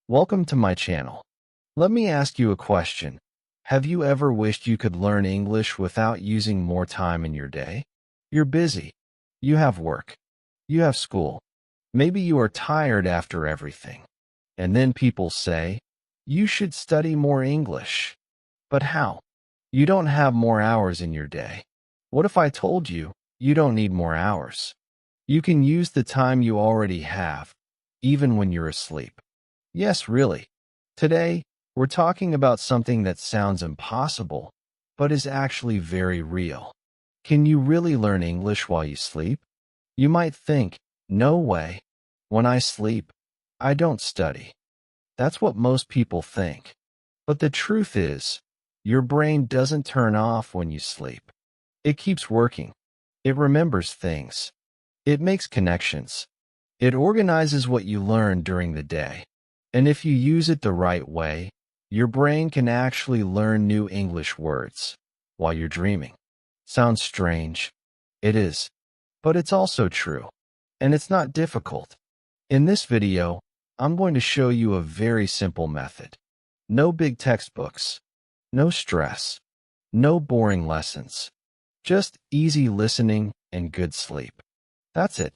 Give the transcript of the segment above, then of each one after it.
Welcome to my channel. Let me ask you a question. Have you ever wished you could learn English without using more time in your day? You're busy. You have work. You have school. Maybe you are tired after everything. And then people say, you should study more English. But how? You don't have more hours in your day. What if I told you, you don't need more hours? You can use the time you already have, even when you're asleep. Yes, really. Today, we're talking about something that sounds impossible, but is actually very real. Can you really learn English while you sleep? You might think, no way. When I sleep, I don't study. That's what most people think. But the truth is, your brain doesn't turn off when you sleep. It keeps working. It remembers things. It makes connections. It organizes what you learn during the day. And if you use it the right way, your brain can actually learn new English words while you're dreaming. Sounds strange. It is. But it's also true. And it's not difficult. In this video, I'm going to show you a very simple method. No big textbooks. No stress. No boring lessons. Just easy listening and good sleep. That's it.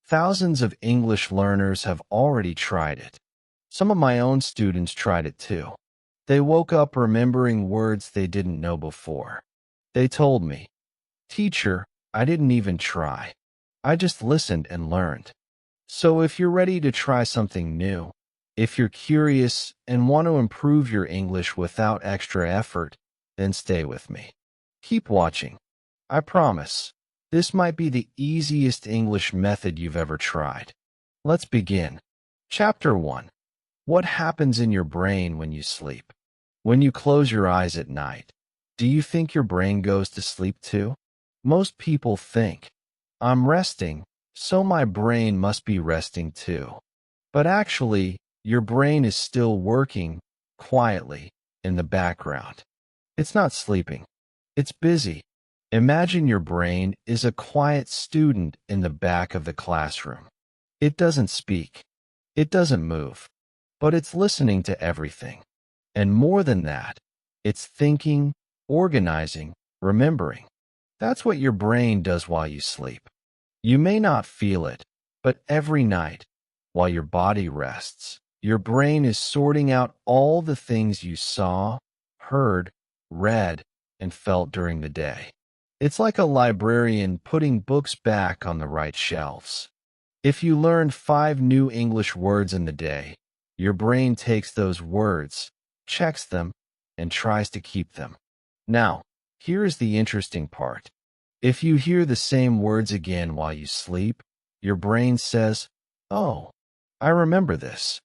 Thousands of English learners have already tried it. Some of my own students tried it too. They woke up remembering words they didn't know before. They told me, "Teacher, I didn't even try. I just listened and learned." So if you're ready to try something new, if you're curious and want to improve your English without extra effort, then stay with me. Keep watching. I promise, this might be the easiest English method you've ever tried. Let's begin. Chapter 1. What happens in your brain when you sleep? When you close your eyes at night, do you think your brain goes to sleep too? Most people think, I'm resting, so my brain must be resting too. But actually, your brain is still working quietly in the background. It's not sleeping. It's busy. Imagine your brain is a quiet student in the back of the classroom. It doesn't speak. It doesn't move. But it's listening to everything. And more than that, it's thinking, organizing, remembering. That's what your brain does while you sleep. You may not feel it, but every night, while your body rests, your brain is sorting out all the things you saw, heard, read, and felt during the day. It's like a librarian putting books back on the right shelves. If you learned 5 new English words in the day, your brain takes those words, checks them, and tries to keep them. Now, here is the interesting part. If you hear the same words again while you sleep, your brain says, "Oh, I remember this.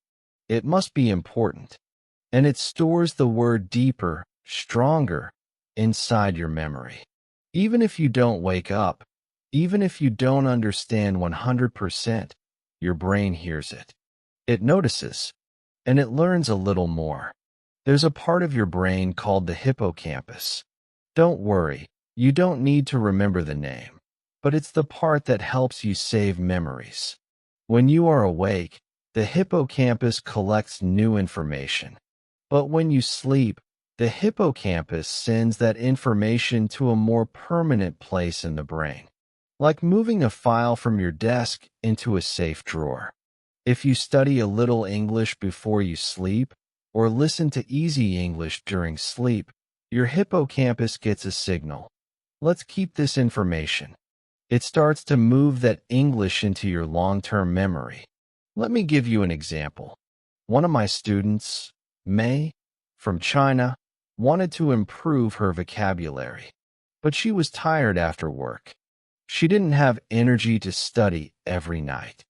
It must be important." And it stores the word deeper, stronger, inside your memory. Even if you don't wake up, even if you don't understand 100%, your brain hears it. It notices. And it learns a little more. There's a part of your brain called the hippocampus. Don't worry, you don't need to remember the name, but it's the part that helps you save memories. When you are awake, the hippocampus collects new information. But when you sleep, the hippocampus sends that information to a more permanent place in the brain, like moving a file from your desk into a safe drawer. If you study a little English before you sleep, or listen to easy English during sleep, your hippocampus gets a signal. Let's keep this information. It starts to move that English into your long-term memory. Let me give you an example. One of my students, May, from China, wanted to improve her vocabulary, but she was tired after work. She didn't have energy to study every night.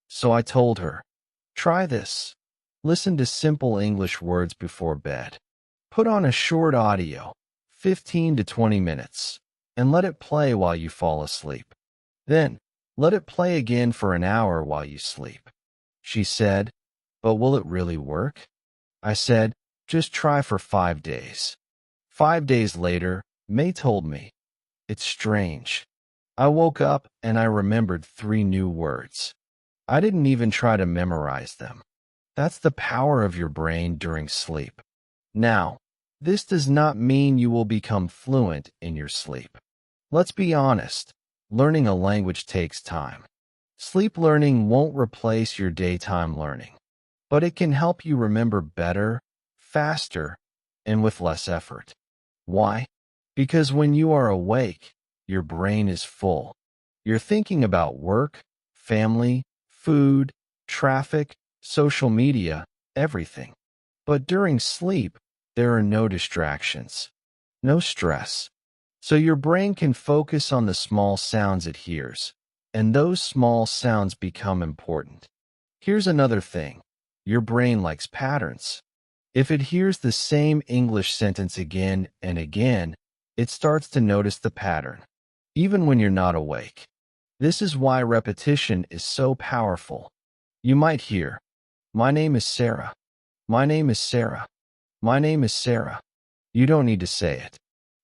So I told her, try this. Listen to simple English words before bed. Put on a short audio, 15 to 20 minutes, and let it play while you fall asleep. Then, let it play again for an hour while you sleep. She said, but will it really work? I said, just try for 5 days. 5 days later, May told me, it's strange. I woke up and I remembered 3 new words. I didn't even try to memorize them. That's the power of your brain during sleep. Now, this does not mean you will become fluent in your sleep. Let's be honest, learning a language takes time. Sleep learning won't replace your daytime learning, but it can help you remember better, faster, and with less effort. Why? Because when you are awake, your brain is full. You're thinking about work, family, food, traffic, social media, everything. But during sleep, there are no distractions, no stress. So your brain can focus on the small sounds it hears, and those small sounds become important. Here's another thing. Your brain likes patterns. If it hears the same English sentence again and again, it starts to notice the pattern, even when you're not awake. This is why repetition is so powerful. You might hear, "My name is Sarah. My name is Sarah. My name is Sarah." You don't need to say it.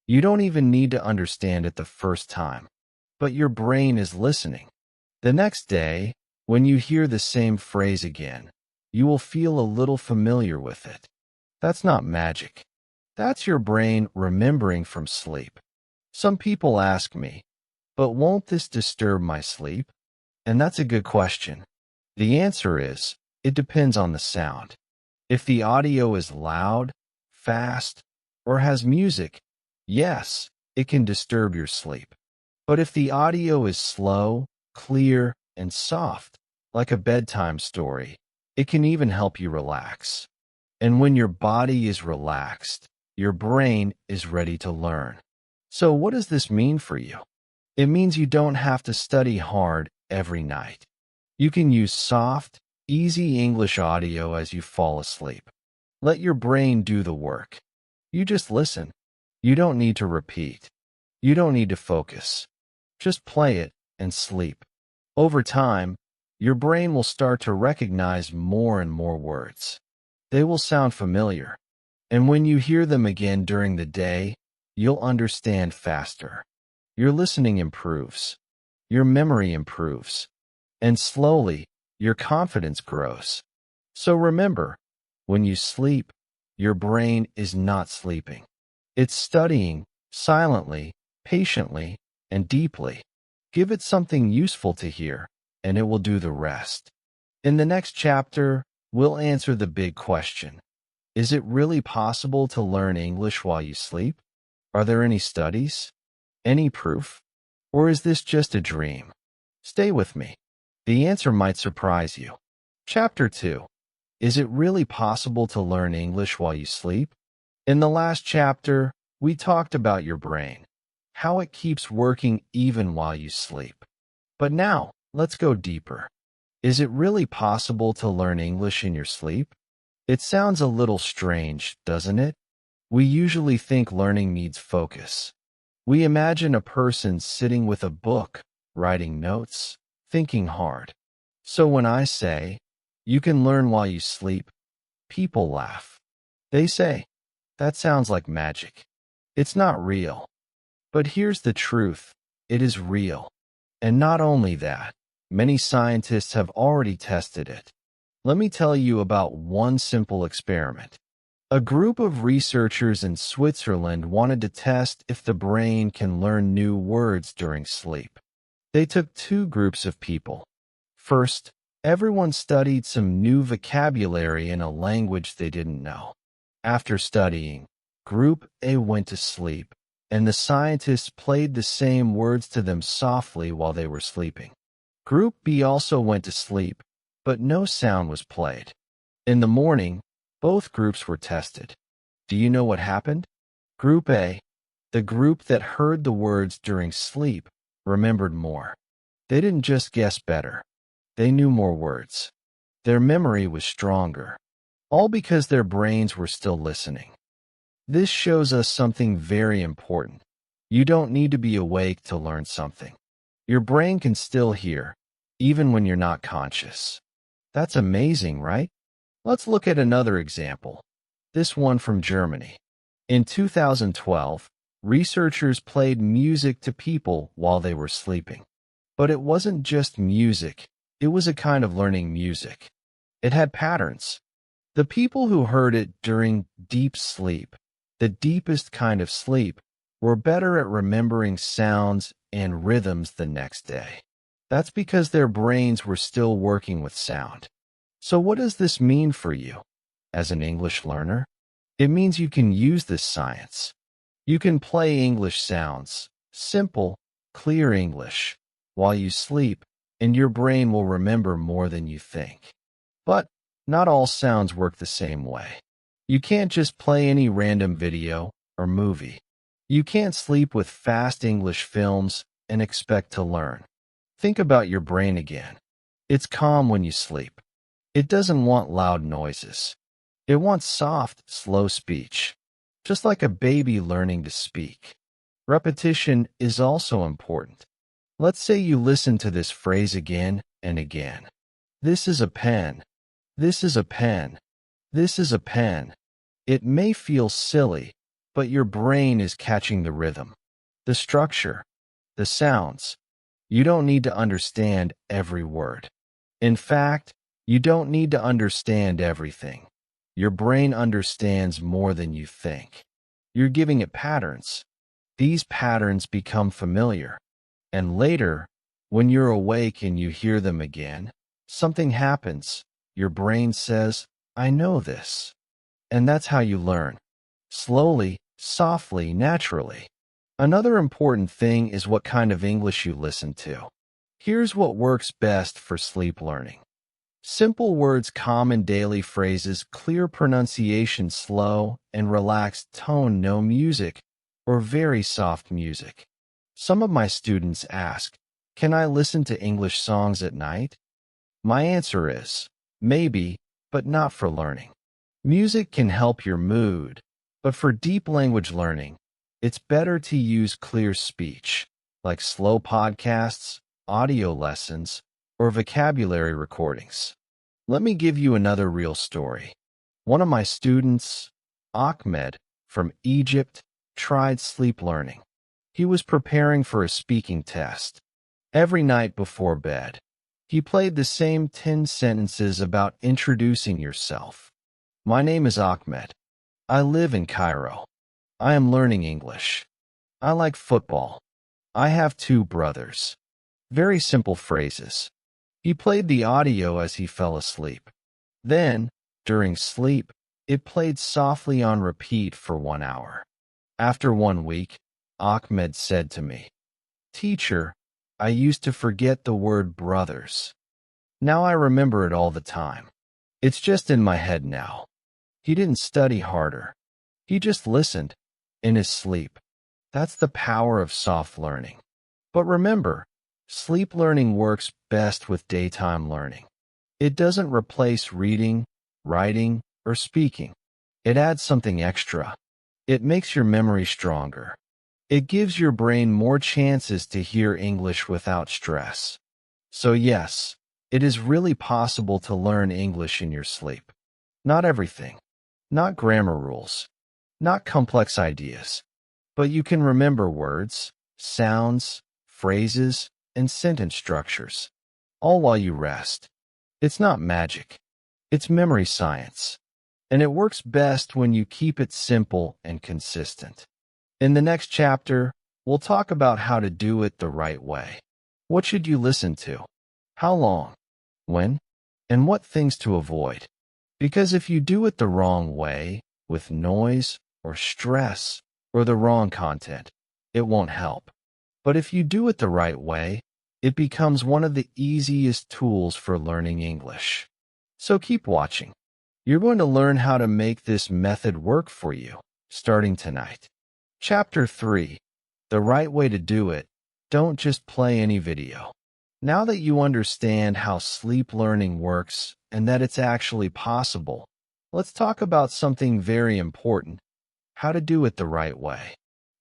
You don't even need to understand it the first time. But your brain is listening. The next day, when you hear the same phrase again, you will feel a little familiar with it. That's not magic. That's your brain remembering from sleep. Some people ask me, "But won't this disturb my sleep?" And that's a good question. The answer is, it depends on the sound. If the audio is loud, fast, or has music, yes, it can disturb your sleep. But if the audio is slow, clear, and soft, like a bedtime story, it can even help you relax. And when your body is relaxed, your brain is ready to learn. So what does this mean for you? It means you don't have to study hard every night. You can use soft, easy English audio as you fall asleep. Let your brain do the work. You just listen. You don't need to repeat. You don't need to focus. Just play it and sleep. Over time, your brain will start to recognize more and more words. They will sound familiar. And when you hear them again during the day, you'll understand faster. Your listening improves. Your memory improves. And slowly, your confidence grows. So remember, when you sleep, your brain is not sleeping. It's studying silently, patiently, and deeply. Give it something useful to hear, and it will do the rest. In the next chapter, we'll answer the big question. Is it really possible to learn English while you sleep? Are there any studies? Any proof? Or is this just a dream? Stay with me. The answer might surprise you. Chapter 2. Is it really possible to learn English while you sleep? In the last chapter, we talked about your brain, how it keeps working even while you sleep. But now, let's go deeper. Is it really possible to learn English in your sleep? It sounds a little strange, doesn't it? We usually think learning needs focus. We imagine a person sitting with a book, writing notes, thinking hard. So when I say, "You can learn while you sleep," people laugh. They say, "That sounds like magic. It's not real." But here's the truth. It is real. And not only that, many scientists have already tested it. Let me tell you about one simple experiment. A group of researchers in Switzerland wanted to test if the brain can learn new words during sleep. They took two groups of people. First, everyone studied some new vocabulary in a language they didn't know. After studying, Group A went to sleep, and the scientists played the same words to them softly while they were sleeping. Group B also went to sleep, but no sound was played. In the morning, both groups were tested. Do you know what happened? Group A, the group that heard the words during sleep, remembered more. They didn't just guess better. They knew more words. Their memory was stronger, all because their brains were still listening. This shows us something very important. You don't need to be awake to learn something. Your brain can still hear, even when you're not conscious. That's amazing, right? Let's look at another example. This one from Germany. In 2012, researchers played music to people while they were sleeping. But it wasn't just music, it was a kind of learning music. It had patterns. The people who heard it during deep sleep, the deepest kind of sleep, were better at remembering sounds and rhythms the next day. That's because their brains were still working with sound. So what does this mean for you as an English learner? It means you can use this science. You can play English sounds, simple, clear English, while you sleep, and your brain will remember more than you think. But not all sounds work the same way. You can't just play any random video or movie. You can't sleep with fast English films and expect to learn. Think about your brain again. It's calm when you sleep. It doesn't want loud noises. It wants soft, slow speech, just like a baby learning to speak. Repetition is also important. Let's say you listen to this phrase again and again. This is a pen. This is a pen. This is a pen. It may feel silly, but your brain is catching the rhythm, the structure, the sounds. You don't need to understand every word. In fact, you don't need to understand everything. Your brain understands more than you think. You're giving it patterns. These patterns become familiar. And later, when you're awake and you hear them again, something happens. Your brain says, I know this. And that's how you learn. Slowly, softly, naturally. Another important thing is what kind of English you listen to. Here's what works best for sleep learning. Simple words, common daily phrases, clear pronunciation, slow and relaxed tone, no music, or very soft music. Some of my students ask, can I listen to English songs at night? My answer is, maybe, but not for learning. Music can help your mood, but for deep language learning, it's better to use clear speech, like slow podcasts, audio lessons, or vocabulary recordings. Let me give you another real story. One of my students, Ahmed, from Egypt, tried sleep learning. He was preparing for a speaking test. Every night before bed, he played the same 10 sentences about introducing yourself. My name is Ahmed. I live in Cairo. I am learning English. I like football. I have 2 brothers. Very simple phrases. He played the audio as he fell asleep. Then, during sleep, it played softly on repeat for 1 hour. After 1 week, Ahmed said to me, Teacher, I used to forget the word brothers. Now I remember it all the time. It's just in my head now. He didn't study harder. He just listened, in his sleep. That's the power of soft learning. But remember, sleep learning works best with daytime learning. It doesn't replace reading, writing, or speaking. It adds something extra. It makes your memory stronger. It gives your brain more chances to hear English without stress. So yes, it is really possible to learn English in your sleep. Not everything. Not grammar rules. Not complex ideas. But you can remember words, sounds, phrases, and sentence structures, all while you rest. It's not magic. It's memory science. And it works best when you keep it simple and consistent. In the next chapter, we'll talk about how to do it the right way. What should you listen to? How long? When? And what things to avoid? Because if you do it the wrong way, with noise or stress or the wrong content, it won't help. But if you do it the right way, it becomes one of the easiest tools for learning English. So keep watching. You're going to learn how to make this method work for you, starting tonight. Chapter 3. The right way to do it. Don't just play any video. Now that you understand how sleep learning works and that it's actually possible, let's talk about something very important: how to do it the right way.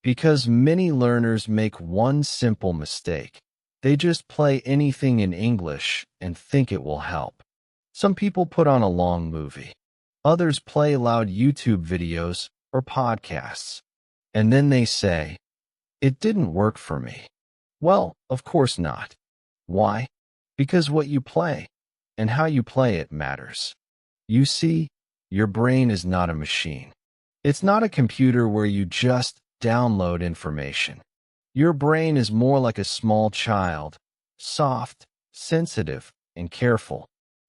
Because many learners make one simple mistake. They just play anything in English and think it will help. Some people put on a long movie. Others play loud YouTube videos or podcasts. And then they say, it didn't work for me. Well, of course not. Why? Because what you play. and how you play it matters. You see, your brain is not a machine. It's not a computer where you just download information. Your brain is more like a small child, soft, sensitive, and careful.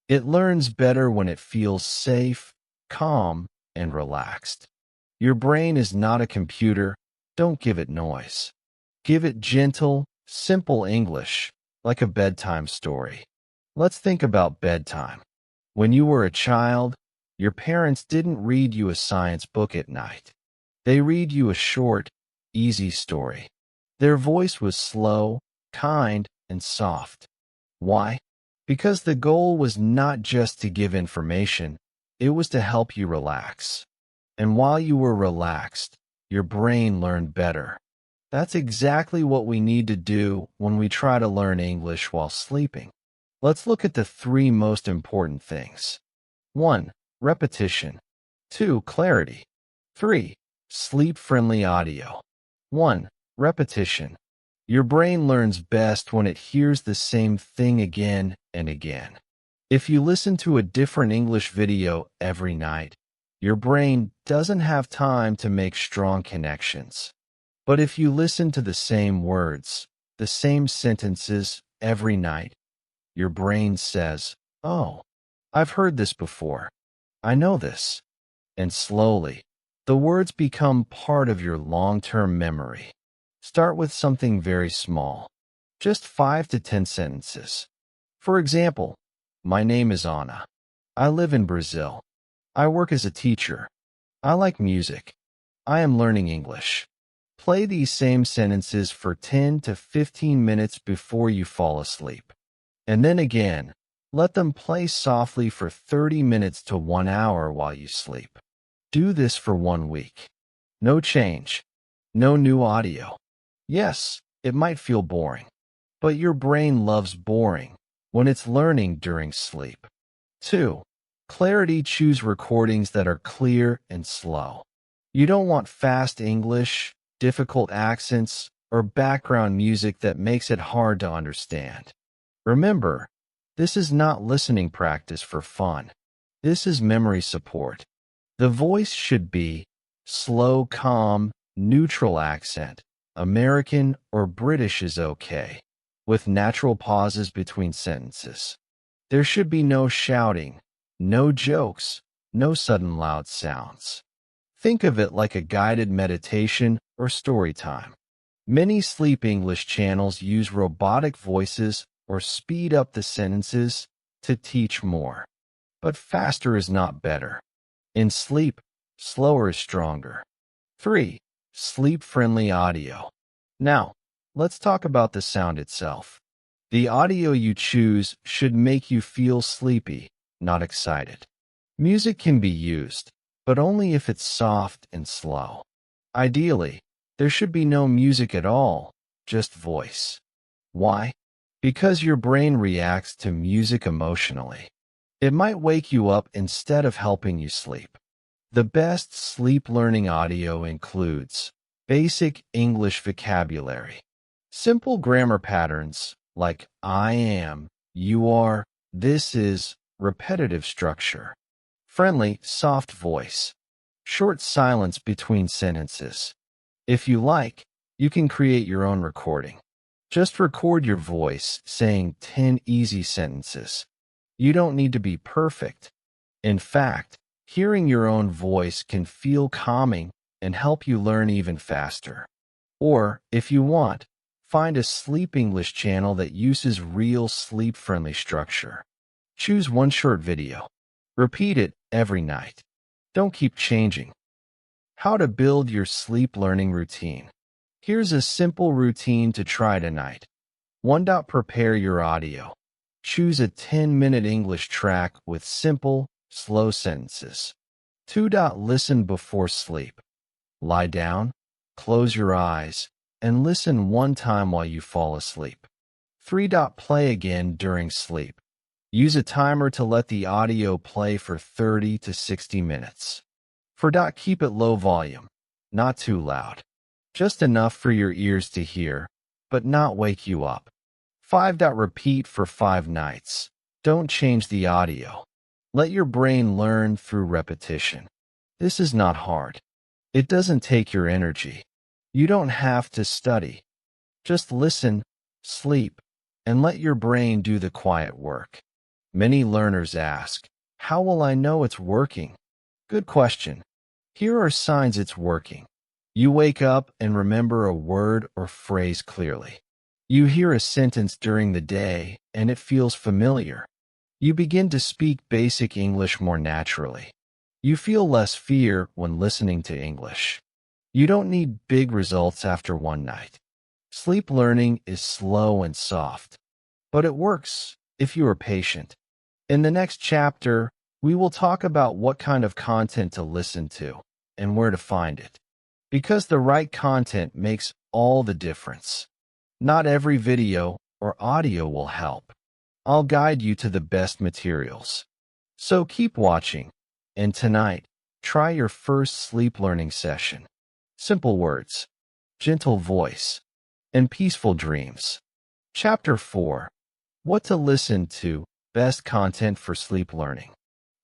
It learns better when it feels safe, calm, and relaxed. Your brain is not a computer. Don't give it noise. Give it gentle, simple English, like a bedtime story. Let's think about bedtime. When you were a child, your parents didn't read you a science book at night. They read you a short, easy story. Their voice was slow, kind, and soft. Why? Because the goal was not just to give information, it was to help you relax. And while you were relaxed, your brain learned better. That's exactly what we need to do when we try to learn English while sleeping. Let's look at the 3 most important things. 1. Repetition. 2. Clarity. 3. Sleep-friendly audio. 1. Repetition. Your brain learns best when it hears the same thing again and again. If you listen to a different English video every night, your brain doesn't have time to make strong connections. But if you listen to the same words, the same sentences every night, your brain says, "Oh, I've heard this before. I know this." And slowly, the words become part of your long-term memory. Start with something very small, just 5 to 10 sentences. For example, my name is Anna. I live in Brazil. I work as a teacher. I like music. I am learning English. Play these same sentences for 10 to 15 minutes before you fall asleep. And then again, let them play softly for 30 minutes to 1 hour while you sleep. Do this for 1 week. No change. No new audio. Yes, it might feel boring, but your brain loves boring when it's learning during sleep. 2. Clarity. Choose recordings that are clear and slow. You don't want fast English, difficult accents, or background music that makes it hard to understand. Remember, this is not listening practice for fun. This is memory support. The voice should be slow, calm, neutral accent. American or British is okay, with natural pauses between sentences. There should be no shouting, no jokes, no sudden loud sounds. Think of it like a guided meditation or story time. Many sleep English channels use robotic voices or speed up the sentences to teach more. But faster is not better. In sleep, slower is stronger. 3. Sleep-friendly audio. Now, let's talk about the sound itself. The audio you choose should make you feel sleepy, not excited. Music can be used, but only if it's soft and slow. Ideally, there should be no music at all, just voice. Why? Because your brain reacts to music emotionally. It might wake you up instead of helping you sleep. The best sleep learning audio includes basic English vocabulary, simple grammar patterns like I am, you are, this is, repetitive structure, friendly, soft voice, short silence between sentences. If you like, you can create your own recording. Just record your voice saying 10 easy sentences. You don't need to be perfect. In fact, hearing your own voice can feel calming and help you learn even faster. Or, if you want, find a sleep English channel that uses real sleep-friendly structure. Choose one short video. Repeat it every night. Don't keep changing. How to build your sleep learning routine. Here's a simple routine to try tonight. 1. Prepare your audio. Choose a 10-minute English track with simple, slow sentences. 2. Listen before sleep. Lie down, close your eyes, and listen 1 time while you fall asleep. 3. Play again during sleep. Use a timer to let the audio play for 30 to 60 minutes. 4. Keep it low volume, not too loud. Just enough for your ears to hear, but not wake you up. 5. Repeat for 5 nights. Don't change the audio. Let your brain learn through repetition. This is not hard. It doesn't take your energy. You don't have to study. Just listen, sleep, and let your brain do the quiet work. Many learners ask, how will I know it's working? Good question. Here are signs it's working. You wake up and remember a word or phrase clearly. You hear a sentence during the day and it feels familiar. You begin to speak basic English more naturally. You feel less fear when listening to English. You don't need big results after one night. Sleep learning is slow and soft, but it works if you are patient. In the next chapter, we will talk about what kind of content to listen to and where to find it. Because the right content makes all the difference. Not every video or audio will help. I'll guide you to the best materials. So keep watching. And tonight, try your first sleep learning session. Simple words, gentle voice, and peaceful dreams. Chapter 4. What to listen to, best content for sleep learning.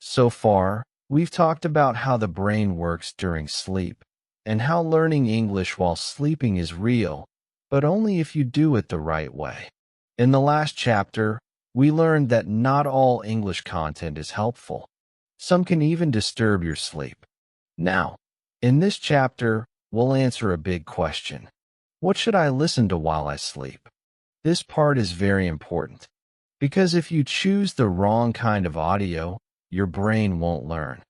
So far, we've talked about how the brain works during sleep and how learning English while sleeping is real, but only if you do it the right way. In the last chapter, we learned that not all English content is helpful. Some can even disturb your sleep. Now, in this chapter, we'll answer a big question. What should I listen to while I sleep? This part is very important, because if you choose the wrong kind of audio, your brain won't learn.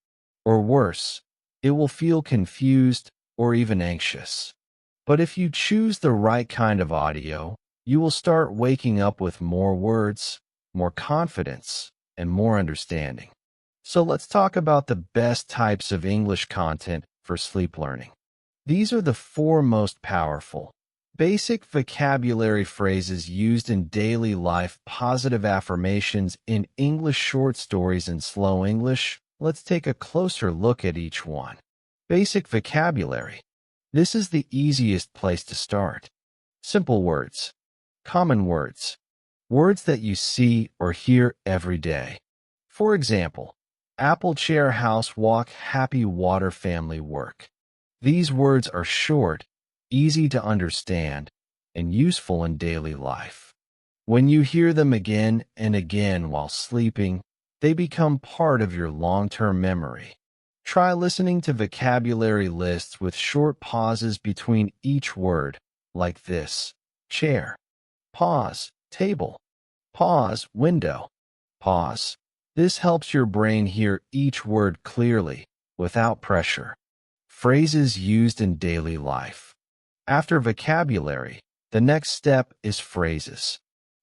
Or worse, it will feel confused or even anxious. But if you choose the right kind of audio, you will start waking up with more words, more confidence, and more understanding. So let's talk about the best types of English content for sleep learning. These are the 4 most powerful. Basic vocabulary phrases used in daily life, positive affirmations in English, short stories in slow English. Let's take a closer look at each one. Basic vocabulary. This is the easiest place to start. Simple words. Common words. Words that you see or hear every day. For example, apple, chair, house, walk, happy, water, family, work. These words are short, easy to understand, and useful in daily life. When you hear them again and again while sleeping, they become part of your long-term memory. Try listening to vocabulary lists with short pauses between each word, like this: chair, pause, table, pause, window, pause. This helps your brain hear each word clearly, without pressure. Phrases used in daily life. After vocabulary, the next step is phrases.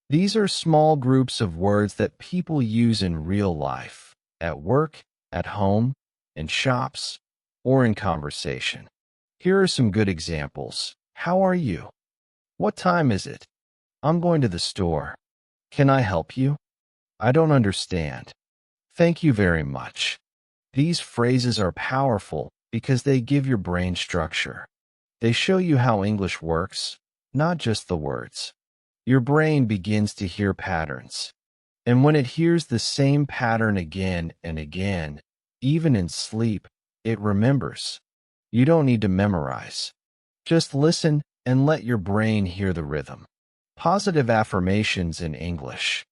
These are small groups of words that people use in real life, at work, at home, in shops, or in conversation. Here are some good examples. How are you? What time is it? I'm going to the store. Can I help you? I don't understand. Thank you very much. These phrases are powerful because they give your brain structure. They show you how English works, not just the words. Your brain begins to hear patterns. And when it hears the same pattern again and again, even in sleep, it remembers. You don't need to memorize. Just listen and let your brain hear the rhythm. Positive affirmations in English.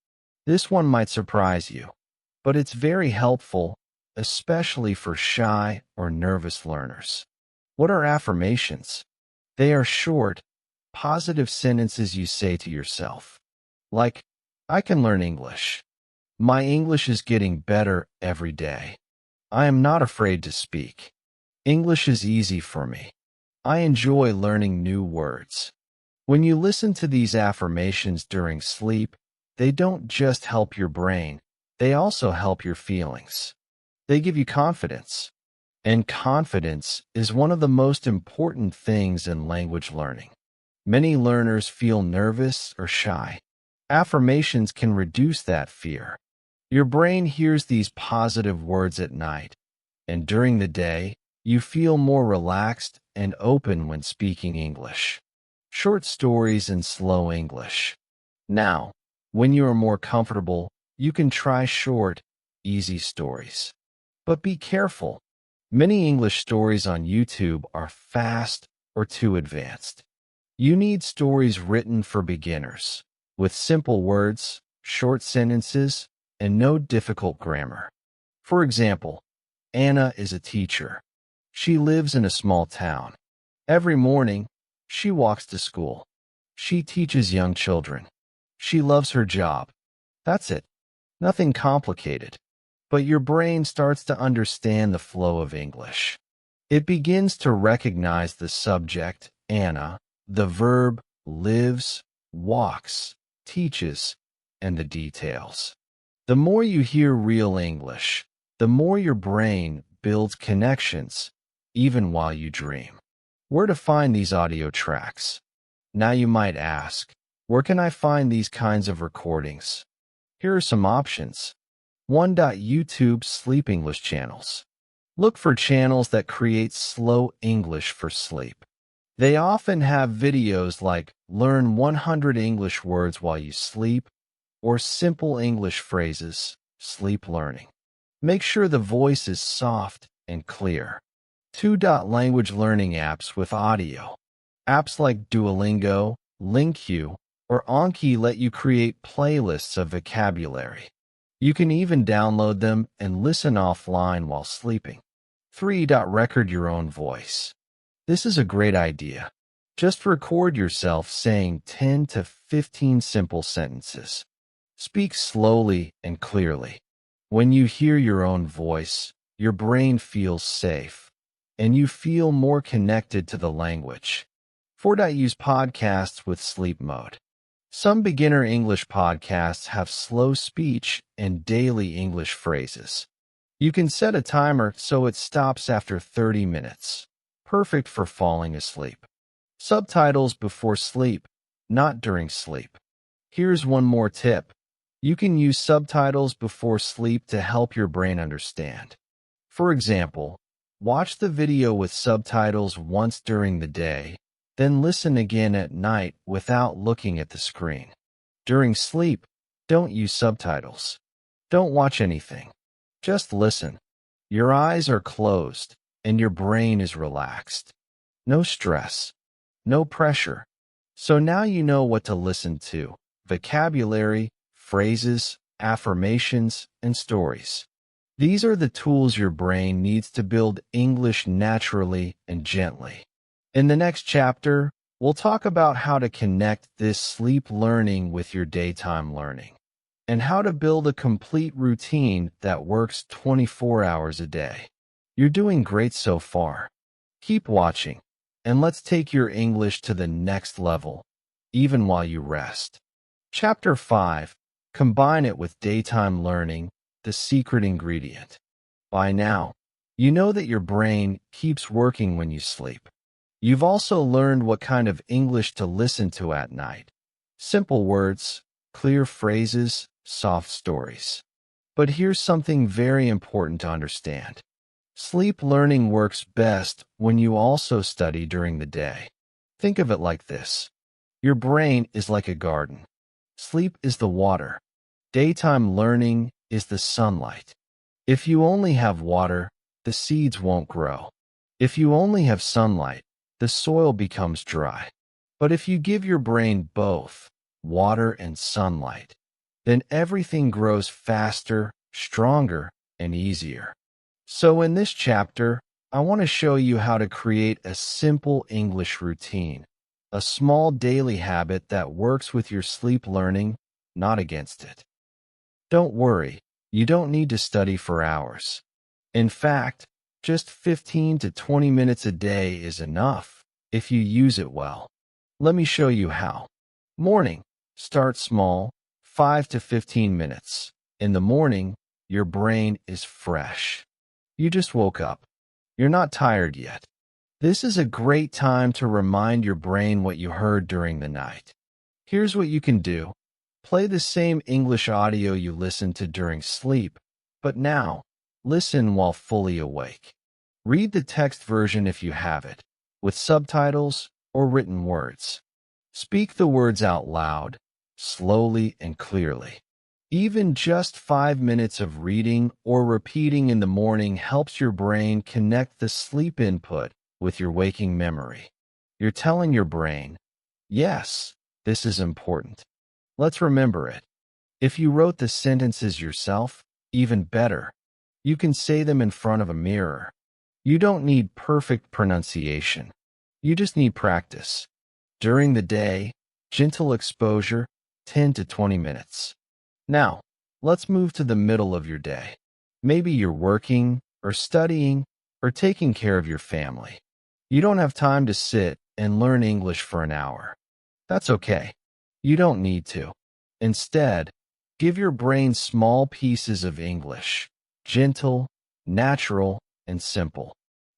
This one might surprise you, but it's very helpful, especially for shy or nervous learners. What are affirmations? They are short, positive sentences you say to yourself. Like, I can learn English. My English is getting better every day. I am not afraid to speak. English is easy for me. I enjoy learning new words. When you listen to these affirmations during sleep, they don't just help your brain, they also help your feelings. They give you confidence. And confidence is one of the most important things in language learning. Many learners feel nervous or shy. Affirmations can reduce that fear. Your brain hears these positive words at night, and during the day, you feel more relaxed and open when speaking English. Short stories in slow English. Now, when you are more comfortable, you can try short, easy stories. But be careful. Many English stories on YouTube are fast or too advanced. You need stories written for beginners, with simple words, short sentences, and no difficult grammar. For example, Anna is a teacher. She lives in a small town. Every morning, she walks to school. She teaches young children. She loves her job. That's it. Nothing complicated. But your brain starts to understand the flow of English. It begins to recognize the subject, Anna, the verb, lives, walks, teaches, and the details. The more you hear real English, the more your brain builds connections, even while you dream. Where to find these audio tracks? Now you might ask, where can I find these kinds of recordings? Here are some options. 1. YouTube Sleep English channels. Look for channels that create slow English for sleep. They often have videos like Learn 100 English Words While You Sleep or Simple English Phrases, Sleep Learning. Make sure the voice is soft and clear. 2. Language learning apps with audio. Apps like Duolingo, LingQ, or Anki let you create playlists of vocabulary. You can even download them and listen offline while sleeping. 3. Record your own voice. This is a great idea. Just record yourself saying 10 to 15 simple sentences. Speak slowly and clearly. When you hear your own voice, your brain feels safe, and you feel more connected to the language. 4. Use podcasts with sleep mode. Some beginner English podcasts have slow speech and daily English phrases. You can set a timer so it stops after 30 minutes. Perfect for falling asleep. Subtitles before sleep, not during sleep. Here's one more tip. You can use subtitles before sleep to help your brain understand. For example, watch the video with subtitles once during the day, then listen again at night without looking at the screen. During sleep, don't use subtitles. Don't watch anything. Just listen. Your eyes are closed and your brain is relaxed. No stress. No pressure. So now you know what to listen to: vocabulary, phrases, affirmations, and stories. These are the tools your brain needs to build English naturally and gently. In the next chapter, we'll talk about how to connect this sleep learning with your daytime learning, and how to build a complete routine that works 24 hours a day. You're doing great so far. Keep watching, and let's take your English to the next level, even while you rest. Chapter 5. Combine it with daytime learning, the secret ingredient. By now, you know that your brain keeps working when you sleep. You've also learned what kind of English to listen to at night. Simple words, clear phrases, soft stories. But here's something very important to understand. Sleep learning works best when you also study during the day. Think of it like this. Your brain is like a garden. Sleep is the water. Daytime learning is the sunlight. If you only have water, the seeds won't grow. If you only have sunlight, the soil becomes dry. But if you give your brain both, water and sunlight, then everything grows faster, stronger, and easier. So in this chapter, I want to show you how to create a simple English routine, a small daily habit that works with your sleep learning, not against it. Don't worry, you don't need to study for hours. In fact, just 15 to 20 minutes a day is enough if you use it well. Let me show you how. Morning. Start small, 5 to 15 minutes. In the morning, your brain is fresh. You just woke up. You're not tired yet. This is a great time to remind your brain what you heard during the night. Here's what you can do. Play the same English audio you listened to during sleep, but now, listen while fully awake. Read the text version if you have it, with subtitles or written words. Speak the words out loud, slowly and clearly. Even just 5 minutes of reading or repeating in the morning helps your brain connect the sleep input with your waking memory. You're telling your brain, yes, this is important. Let's remember it. If you wrote the sentences yourself, even better. You can say them in front of a mirror. You don't need perfect pronunciation. You just need practice. During the day, gentle exposure, 10 to 20 minutes. Now, let's move to the middle of your day. Maybe you're working, or studying, or taking care of your family. You don't have time to sit and learn English for an hour. That's okay. You don't need to. Instead, give your brain small pieces of English. Gentle, natural, and simple.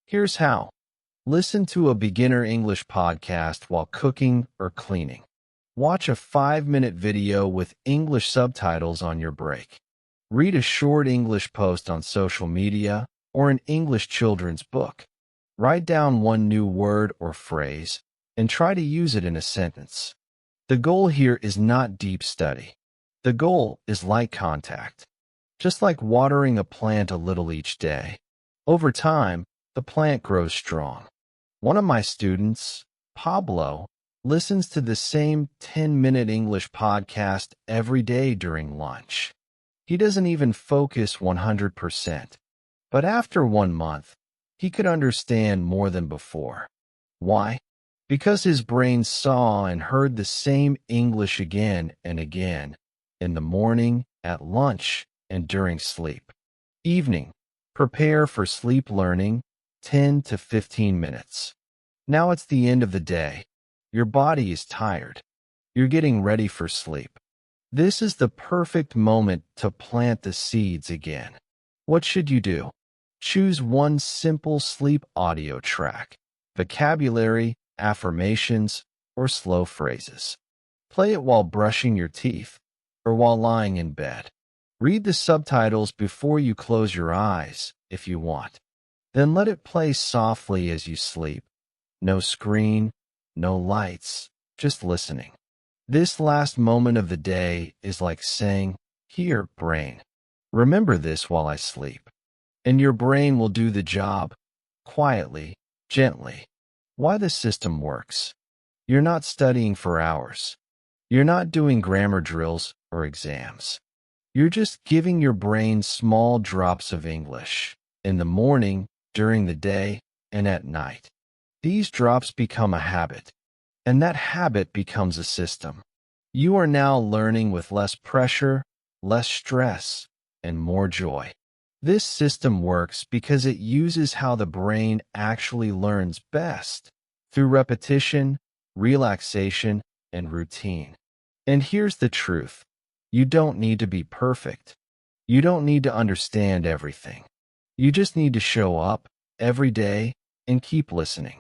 Here's how. Listen to a beginner English podcast while cooking or cleaning. Watch a 5-minute video with English subtitles on your break. Read a short English post on social media or an English children's book. Write down one new word or phrase and try to use it in a sentence. The goal here is not deep study. The goal is light contact. Just like watering a plant a little each day. Over time, the plant grows strong. One of my students, Pablo, listens to the same 10-minute English podcast every day during lunch. He doesn't even focus 100%. But after 1 month, he could understand more than before. Why? Because his brain saw and heard the same English again and again, in the morning, at lunch, and during sleep. Evening. Prepare for sleep learning, 10 to 15 minutes. Now it's the end of the day. Your body is tired. You're getting ready for sleep. This is the perfect moment to plant the seeds again. What should you do? Choose one simple sleep audio track, vocabulary, affirmations, or slow phrases. Play it while brushing your teeth or while lying in bed. Read the subtitles before you close your eyes, if you want. Then let it play softly as you sleep. No screen, no lights, just listening. This last moment of the day is like saying, "Here, brain, remember this while I sleep." And your brain will do the job, quietly, gently. Why the system works. You're not studying for hours. You're not doing grammar drills or exams. You're just giving your brain small drops of English, in the morning, during the day, and at night. These drops become a habit, and that habit becomes a system. You are now learning with less pressure, less stress, and more joy. This system works because it uses how the brain actually learns best, through repetition, relaxation, and routine. And here's the truth. You don't need to be perfect. You don't need to understand everything. You just need to show up every day and keep listening.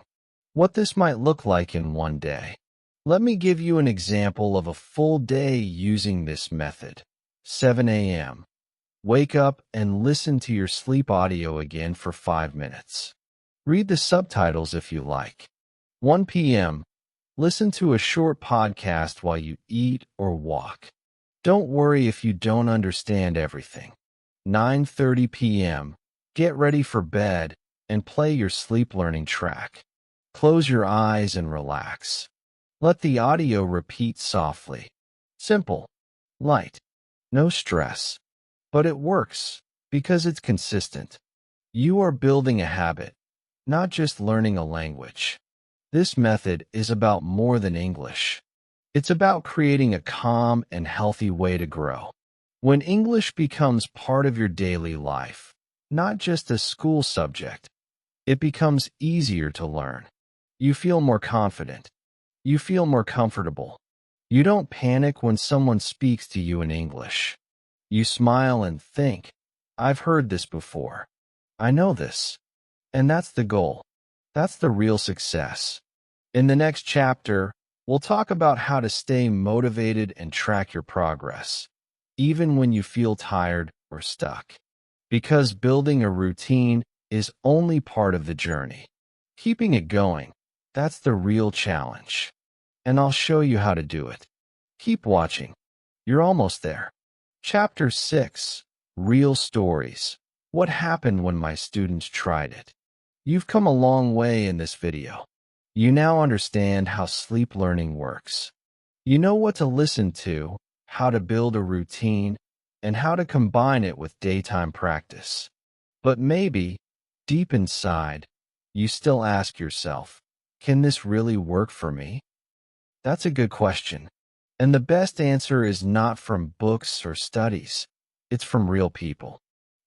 What this might look like in one day. Let me give you an example of a full day using this method. 7 a.m. Wake up and listen to your sleep audio again for 5 minutes. Read the subtitles if you like. 1 p.m. Listen to a short podcast while you eat or walk. Don't worry if you don't understand everything. 9:30 p.m. Get ready for bed and play your sleep learning track. Close your eyes and relax. Let the audio repeat softly. Simple, light, no stress. But it works because it's consistent. You are building a habit, not just learning a language. This method is about more than English. It's about creating a calm and healthy way to grow. When English becomes part of your daily life, not just a school subject, it becomes easier to learn. You feel more confident. You feel more comfortable. You don't panic when someone speaks to you in English. You smile and think, "I've heard this before. I know this." And that's the goal. That's the real success. In the next chapter, we'll talk about how to stay motivated and track your progress, even when you feel tired or stuck. Because building a routine is only part of the journey. Keeping it going, that's the real challenge. And I'll show you how to do it. Keep watching. You're almost there. Chapter 6. Real Stories. What happened when my students tried it? You've come a long way in this video. You now understand how sleep learning works. You know what to listen to, how to build a routine, and how to combine it with daytime practice. But maybe, deep inside, you still ask yourself, can this really work for me? That's a good question. And the best answer is not from books or studies. It's from real people.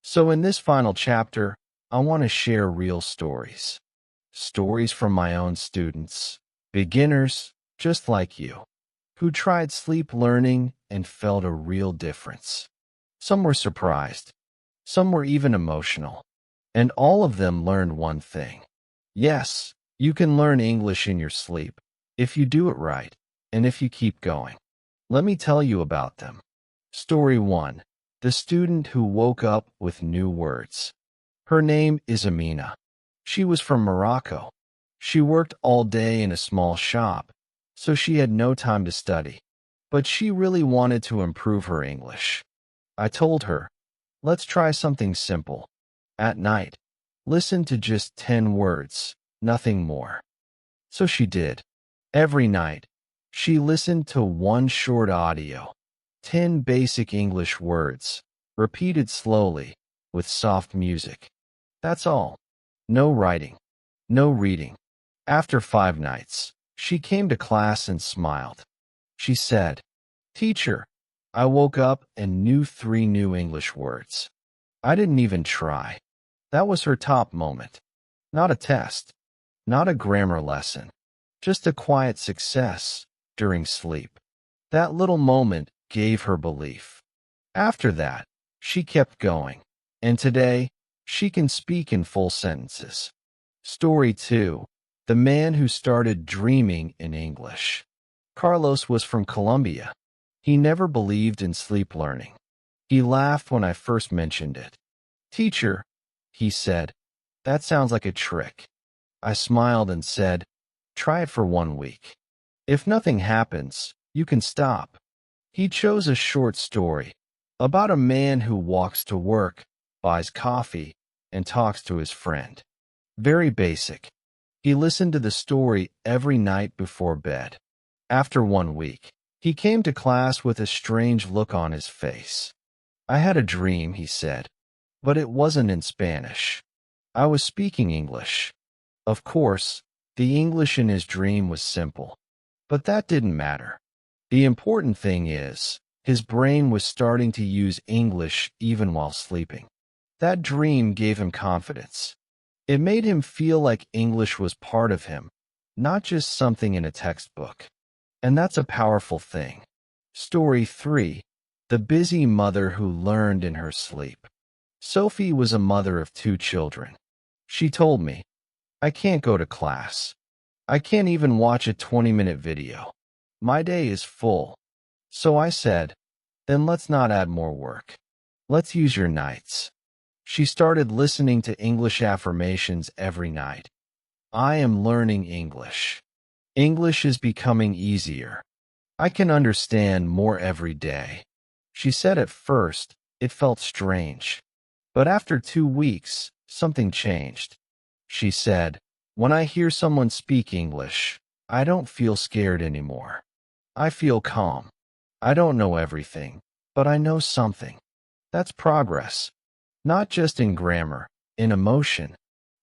So in this final chapter, I want to share real stories. Stories from my own students, beginners just like you, who tried sleep learning and felt a real difference. Some were surprised. Some were even emotional. And all of them learned one thing. Yes, you can learn English in your sleep, if you do it right, and if you keep going. Let me tell you about them. Story 1. The student who woke up with new words. Her name is Amina. She was from Morocco. She worked all day in a small shop, so she had no time to study. But she really wanted to improve her English. I told her, let's try something simple. At night, listen to just 10 words, nothing more. So she did. Every night, she listened to one short audio, 10 basic English words, repeated slowly, with soft music. That's all. No writing. No reading. After 5 nights, she came to class and smiled. She said, "Teacher, I woke up and knew 3 new English words. I didn't even try." That was her top moment. Not a test. Not a grammar lesson. Just a quiet success during sleep. That little moment gave her belief. After that, she kept going. And today, she can speak in full sentences. Story 2. The man who started dreaming in English. Carlos was from Colombia. He never believed in sleep learning. He laughed when I first mentioned it. "Teacher," he said, "that sounds like a trick." I smiled and said, "Try it for 1 week. If nothing happens, you can stop." He chose a short story about a man who walks to work, buys coffee, and talks to his friend. Very basic. He listened to the story every night before bed. After 1 week, he came to class with a strange look on his face. "I had a dream," he said, "but it wasn't in Spanish. I was speaking English." Of course, the English in his dream was simple. But that didn't matter. The important thing is, his brain was starting to use English even while sleeping. That dream gave him confidence. It made him feel like English was part of him, not just something in a textbook. And that's a powerful thing. Story 3. The busy mother who learned in her sleep. Sophie was a mother of 2 children. She told me, "I can't go to class. I can't even watch a 20-minute video. My day is full." So I said, "Then let's not add more work. Let's use your nights." She started listening to English affirmations every night. "I am learning English. English is becoming easier. I can understand more every day." She said at first, it felt strange. But after 2 weeks, something changed. She said, "When I hear someone speak English, I don't feel scared anymore. I feel calm. I don't know everything, but I know something." That's progress. Not just in grammar, in emotion.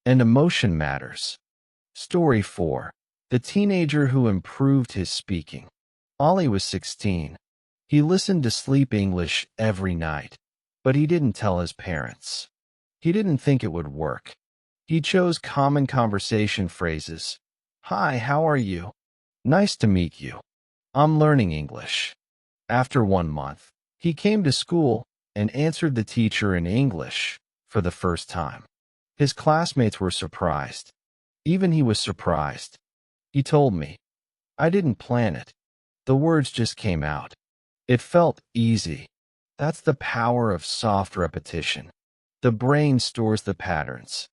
And emotion matters. Story 4. The teenager who improved his speaking. Ollie was 16. He listened to sleep English every night, but he didn't tell his parents. He didn't think it would work. He chose common conversation phrases. "Hi, how are you? Nice to meet you. I'm learning English." After 1 month, he came to school and answered the teacher in English for the first time. His classmates were surprised. Even he was surprised. He told me, "I didn't plan it. The words just came out. It felt easy." That's the power of soft repetition. The brain stores the patterns.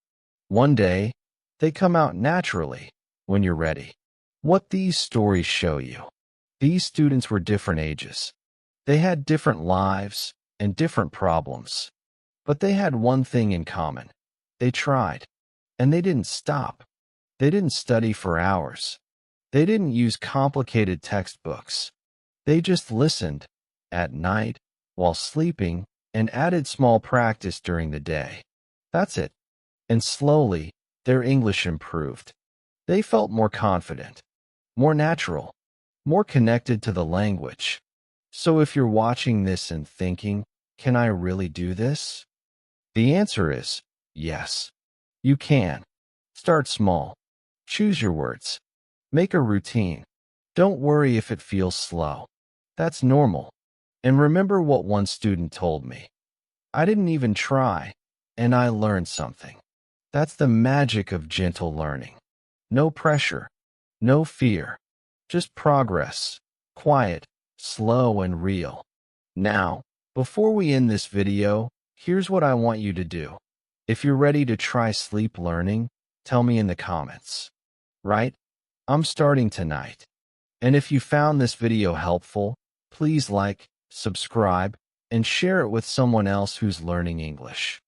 One day, they come out naturally when you're ready. What these stories show you. These students were different ages. They had different lives, and different problems. But they had one thing in common. They tried, and they didn't stop. They didn't study for hours. They didn't use complicated textbooks. They just listened at night, while sleeping, and added small practice during the day. That's it. And slowly, their English improved. They felt more confident, more natural, more connected to the language. So if you're watching this and thinking, can I really do this? The answer is yes. You can. Start small. Choose your words. Make a routine. Don't worry if it feels slow. That's normal. And remember what one student told me. I didn't even try, and I learned something. That's the magic of gentle learning. No pressure, no fear, just progress. Quiet, slow, and real. Now, before we end this video, here's what I want you to do. If you're ready to try sleep learning, tell me in the comments. Right? I'm starting tonight. And if you found this video helpful, please like, subscribe, and share it with someone else who's learning English.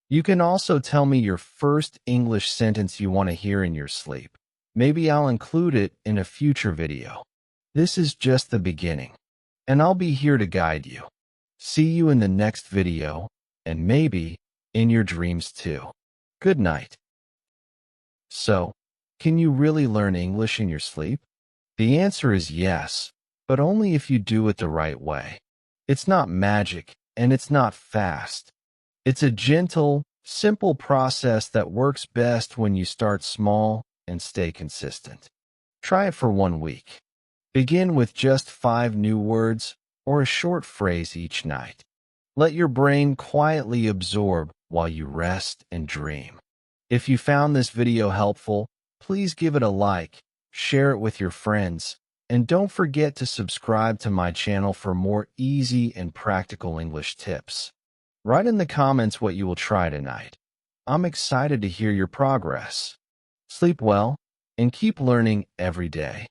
You can also tell me your first English sentence you want to hear in your sleep. Maybe I'll include it in a future video. This is just the beginning, and I'll be here to guide you. See you in the next video, and maybe in your dreams too. Good night. So, can you really learn English in your sleep? The answer is yes, but only if you do it the right way. It's not magic, and it's not fast. It's a gentle, simple process that works best when you start small and stay consistent. Try it for 1 week. Begin with just 5 new words or a short phrase each night. Let your brain quietly absorb while you rest and dream. If you found this video helpful, please give it a like, share it with your friends, and don't forget to subscribe to my channel for more easy and practical English tips. Write in the comments what you will try tonight. I'm excited to hear your progress. Sleep well, and keep learning every day.